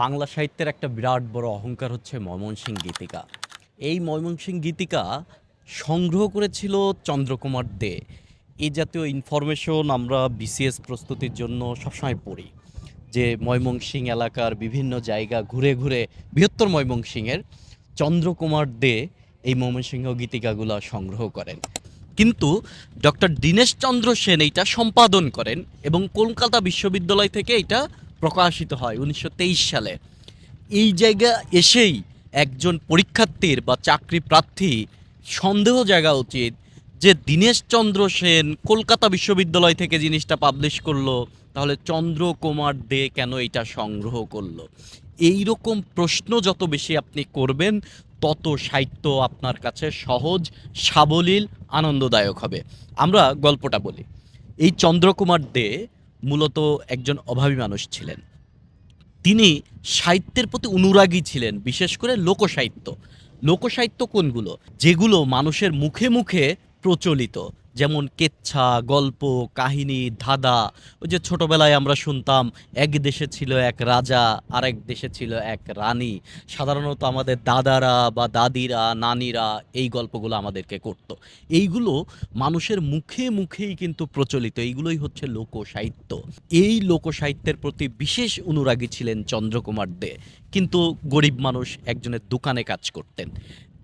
বাংলা সাহিত্যের একটা বিরাট বড় অহংকার হচ্ছে ময়মনসিংহ গীতিকা। এই ময়মনসিংহ গীতিকা সংগ্রহ করেছিল চন্দ্রকুমার দে। এই জাতীয় ইনফরমেশন আমরা বিসিএস প্রস্তুতির জন্য সবসময় পড়ি, যে ময়মনসিংহ এলাকার বিভিন্ন জায়গা ঘুরে ঘুরে বৃহত্তর ময়মনসিংহের চন্দ্রকুমার দে এই ময়মনসিংহ গীতিকাগুলো সংগ্রহ করেন। কিন্তু ডক্টর দীনেশচন্দ্র সেন এইটা সম্পাদন করেন এবং কলকাতা বিশ্ববিদ্যালয় থেকে এটা প্রকাশিত হয় 1923 সালে। এই জায়গা এসেই একজন পরীক্ষার্থীর বা চাকরি প্রার্থী সন্দেহ জাগা উচিত যে দীনেশচন্দ্র সেন কলকাতা বিশ্ববিদ্যালয় থেকে জিনিসটা পাবলিশ করলো, তাহলে চন্দ্রকুমার দে কেন এটা সংগ্রহ করলো? এই রকম প্রশ্ন যত বেশি আপনি করবেন, তত সাহিত্য আপনার কাছে সহজ, সাবলীল, আনন্দদায়ক হবে। আমরা গল্পটা বলি। এই চন্দ্রকুমার দে মূলত একজন অভাবী মানুষ ছিলেন। তিনি সাহিত্যের প্রতি অনুরাগী ছিলেন, বিশেষ করে লোকসাহিত্য। লোকসাহিত্য কোনগুলো? যেগুলো মানুষের মুখে মুখে প্রচলিত, যেমন কেচ্ছা, গল্প, কাহিনী, ধাঁধা। ওই যে ছোটবেলায় আমরা শুনতাম, এক দেশে ছিল এক রাজা, আরেক দেশে ছিল এক রানী। সাধারণত আমাদের দাদারা বা দাদিরা, নানিরা এই গল্পগুলো আমাদেরকে করতো। এইগুলো মানুষের মুখে মুখেই কিন্তু প্রচলিত, এইগুলোই হচ্ছে লোকসাহিত্য। এই লোকসাহিত্যের প্রতি বিশেষ অনুরাগী ছিলেন চন্দ্রকুমার দে। কিন্তু গরিব মানুষ, একজনের দোকানে কাজ করতেন।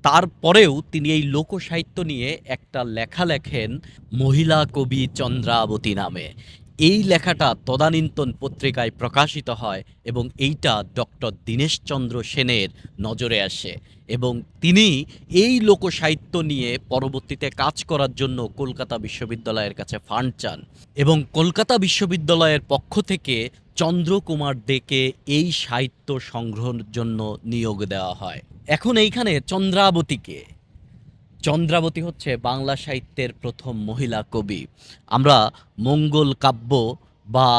তারপরেও তিনি এই লোকসাহিত্য নিয়ে একটা লেখা লেখেন, মহিলা কবি চন্দ্রাবতী নামে। এই লেখাটা তদানীন্তন পত্রিকায় প্রকাশিত হয় এবং এইটা ডক্টর দীনেশচন্দ্র সেনের নজরে আসে এবং তিনি এই লোকসাহিত্য নিয়ে পরবর্তীতে কাজ করার জন্য কলকাতা বিশ্ববিদ্যালয়ের কাছে ফান্ড চান এবং কলকাতা বিশ্ববিদ্যালয়ের পক্ষ থেকে চন্দ্রকুমার দেকে এই সাহিত্য সংগ্রহের জন্য নিয়োগ দেওয়া হয়। এখন এইখানে চন্দ্রাবতীকে, চন্দ্রাবতী হচ্ছে বাংলা সাহিত্যের প্রথম মহিলা কবি। আমরা মঙ্গল কাব্য বা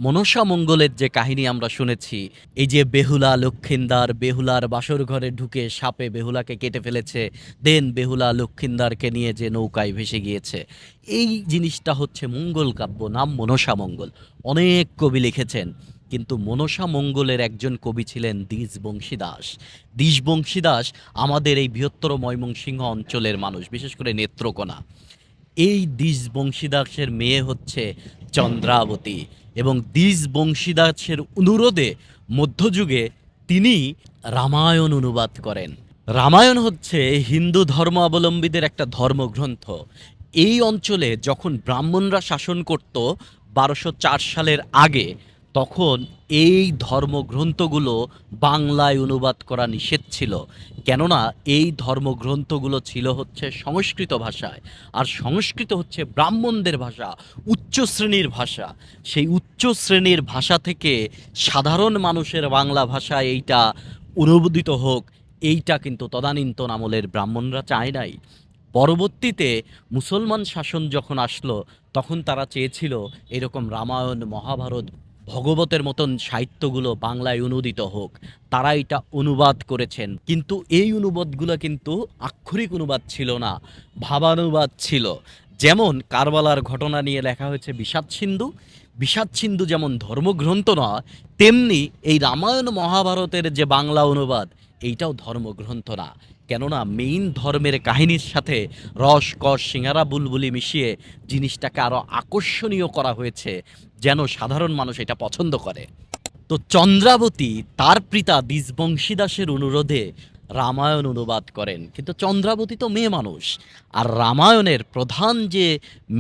মনসা মঙ্গলের যে কাহিনী আমরা শুনেছি, এই যে বেহুলা লক্ষিন্দার বেহুলার বাসর ঘরে ঢুকে সাপে বেহুলাকে কেটে ফেলেছে, দেন বেহুলা লক্ষিন্দারকে নিয়ে যে নৌকায় ভেসে গিয়েছে, এই জিনিসটা হচ্ছে মঙ্গল কাব্য, নাম মনসা মঙ্গল। অনেক কবি লিখেছেন, কিন্তু মনসা মঙ্গলের একজন কবি ছিলেন দ্বিজবংশী দাস। দ্বিজবংশী দাস আমাদের এই বৃহত্তর ময়মনসিংহ অঞ্চলের মানুষ, বিশেষ করে নেত্রকোনা। এই দ্বিজবংশী দাসের মেয়ে হচ্ছে চন্দ্রাবতী এবং দ্বিজবংশী দাসের অনুরোধে মধ্যযুগে তিনি রামায়ণ অনুবাদ করেন। রামায়ণ হচ্ছে হিন্দু ধর্মাবলম্বীদের একটা ধর্মগ্রন্থ। এই অঞ্চলে যখন ব্রাহ্মণরা শাসন করত 1204 সালের আগে, তখন এই ধর্মগ্রন্থগুলো বাংলায় অনুবাদ করা নিষেধ ছিল। কেননা এই ধর্মগ্রন্থগুলো ছিল হচ্ছে সংস্কৃত ভাষায়, আর সংস্কৃত হচ্ছে ব্রাহ্মণদের ভাষা, উচ্চ শ্রেণীর ভাষা। সেই উচ্চ শ্রেণীর ভাষা থেকে সাধারণ মানুষের বাংলা ভাষায় এইটা অনুবাদিত হোক, এইটা কিন্তু তদানীন্তন আমলের ব্রাহ্মণরা চায় নাই। পরবর্তীতে মুসলমান শাসন যখন আসলো, তখন তারা চেয়েছিল এরকম রামায়ণ, মহাভারত, ভগবতের মতন সাহিত্যগুলো বাংলায় অনুদিত হোক। তারা এটা অনুবাদ করেছেন, কিন্তু এই অনুবাদগুলো কিন্তু আক্ষরিক অনুবাদ ছিল না, ভাবানুবাদ ছিল। যেমন কারবালার ঘটনা নিয়ে লেখা হয়েছে বিষাদ সিন্ধু। বিষাদ সিন্ধু যেমন ধর্মগ্রন্থ নয়, তেমনি এই রামায়ণ মহাভারতের যে বাংলা অনুবাদ, এইটাও ধর্মগ্রন্থ না। কেননা মেইন ধর্মের কাহিনীর সাথে রস কস সিঙ্গারা বুলবুলি মিশিয়ে জিনিসটাকে আরও আকর্ষণীয় করা হয়েছে, যেন সাধারণ মানুষ এটা পছন্দ করে। তো চন্দ্রাবতী তার পিতা দ্বিজবংশী দাসের অনুরোধে রামায়ণ অনুবাদ করেন, কিন্তু চন্দ্রাবতী তো মেয়ে মানুষ, আর রামায়ণের প্রধান যে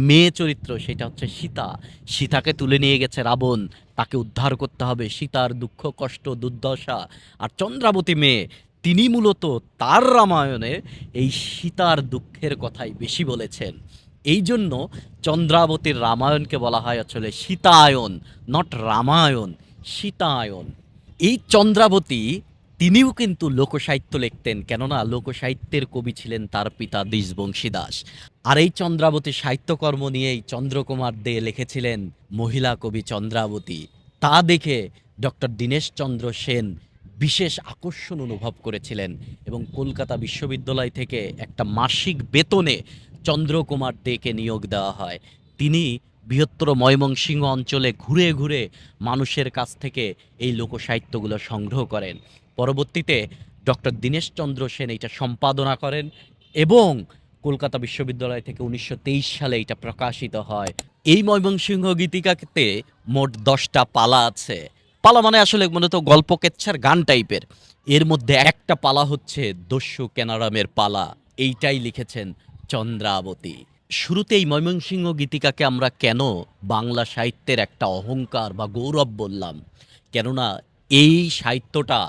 মেয়ে চরিত্র সেটা হচ্ছে সীতা। সীতাকে তুলে নিয়ে গেছে রাবণ, তাকে উদ্ধার করতে হবে, সীতার দুঃখ কষ্ট দুর্দশা। আর চন্দ্রাবতী মেয়ে, তিনি মূলত তার রামায়ণে এই সীতার দুঃখের কথাই বেশি বলেছেন। এই জন্য চন্দ্রাবতীর রামায়ণকে বলা হয় আসলে সীতায়ন, নট রামায়ণ, সীতায়ন। এই চন্দ্রাবতী তিনিও কিন্তু লোকসাহিত্য লিখতেন, কেননা লোকসাহিত্যের কবি ছিলেন তার পিতা দ্বিজবংশী দাস। আর এই চন্দ্রাবতী সাহিত্যকর্ম নিয়েই চন্দ্রকুমার দে লিখেছিলেন মহিলা কবি চন্দ্রাবতী। তা দেখে ডক্টর দীনেশচন্দ্র সেন বিশেষ আকর্ষণ অনুভব করেছিলেন এবং কলকাতা বিশ্ববিদ্যালয় থেকে একটা মাসিক বেতনে চন্দ্রকুমার দেকে নিয়োগ দেওয়া হয়। তিনি বৃহত্তর ময়মনসিংহ অঞ্চলে ঘুরে ঘুরে মানুষের কাছ থেকে এই লোকসাহিত্যগুলো সংগ্রহ করেন। পরবর্তীতে ডক্টর দীনেশচন্দ্র সেন এটা সম্পাদনা করেন এবং কলকাতা বিশ্ববিদ্যালয় থেকে ১৯২৩ সালে এটা প্রকাশিত হয়। এই ময়মনসিংহ গীতিকাতে মোট ১০টা পালা আছে। পালা মানে আসলে মূলত গল্প কেচ্ছার গান টাইপের। এর মধ্যে একটা পালা হচ্ছে দস্যু কেনারামের পালা। এইটাই লিখেছেন চন্দ্রাবতী। শুরুতে এই ময়মনসিংহ গীতিকাকে আমরা কেন বাংলা সাহিত্যের একটা অহংকার বা গৌরব বললাম? কেননা এই সাহিত্যটা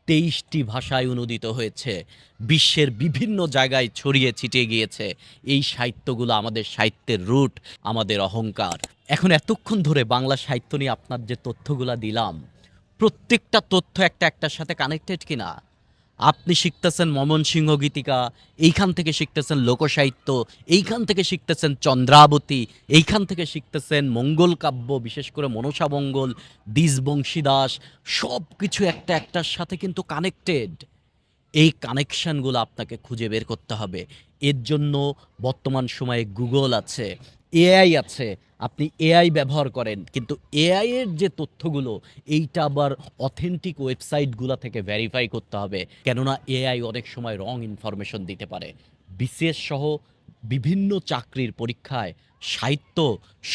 ২৩টি ভাষায় অনূদিত হয়েছে, বিশ্বের বিভিন্ন জায়গায় ছড়িয়ে ছিটিয়ে গিয়েছে। এই সাহিত্যগুলো আমাদের সাহিত্যের রুট, আমাদের অহংকার। এখন এতক্ষণ ধরে বাংলা সাহিত্য নিয়ে আপনার যে তথ্যগুলা দিলাম, প্রত্যেকটা তথ্য একটা একটার সাথে কানেক্টেড কিনা? আপনি শিখতেছেন ময়মনসিংহ গীতিকা, এইখান থেকে শিখতেছেন লোকসাহিত্য, এইখান থেকে শিখতেছেন চন্দ্রাবতী, এইখান থেকে শিখতেছেন মঙ্গল কাব্য, বিশেষ করে মনসা মঙ্গল, দ্বিজবংশীদাস। সব কিছু একটা একটার সাথে কিন্তু কানেক্টেড। এই কানেকশনগুলো আপনাকে খুঁজে বের করতে হবে। এর জন্য বর্তমান সময়ে গুগল আছে, এআই আছে। আপনি এআই ব্যবহার করেন, কিন্তু এআই এর যে তথ্যগুলো, এইটা আবার অথেন্টিক ওয়েবসাইটগুলো থেকে ভেরিফাই করতে হবে। কেননা এআই অনেক সময় রং ইনফরমেশন দিতে পারে। বিসিএস সহ বিভিন্ন চাকরির পরীক্ষায় সাহিত্য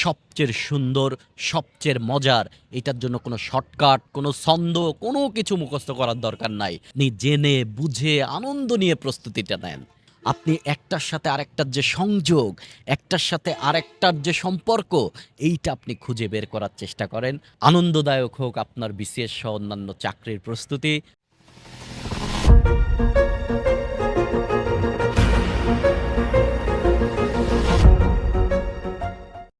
সবচেয়ে সুন্দর, সবচেয়ে মজার। এটার জন্য কোনো শর্টকাট, কোনো ছন্দ, কোনো কিছু মুখস্থ করার দরকার নাই। আপনি জেনে বুঝে আনন্দ নিয়ে প্রস্তুতিটা নেন। আপনি একটার সাথে আরেকটার যে সংযোগ, একটার সাথে আরেকটার যে সম্পর্ক, এইটা আপনি খুঁজে বের করার চেষ্টা করেন। আনন্দদায়ক হোক আপনার বিসিএস সহ অন্যান্য চাকরির প্রস্তুতি।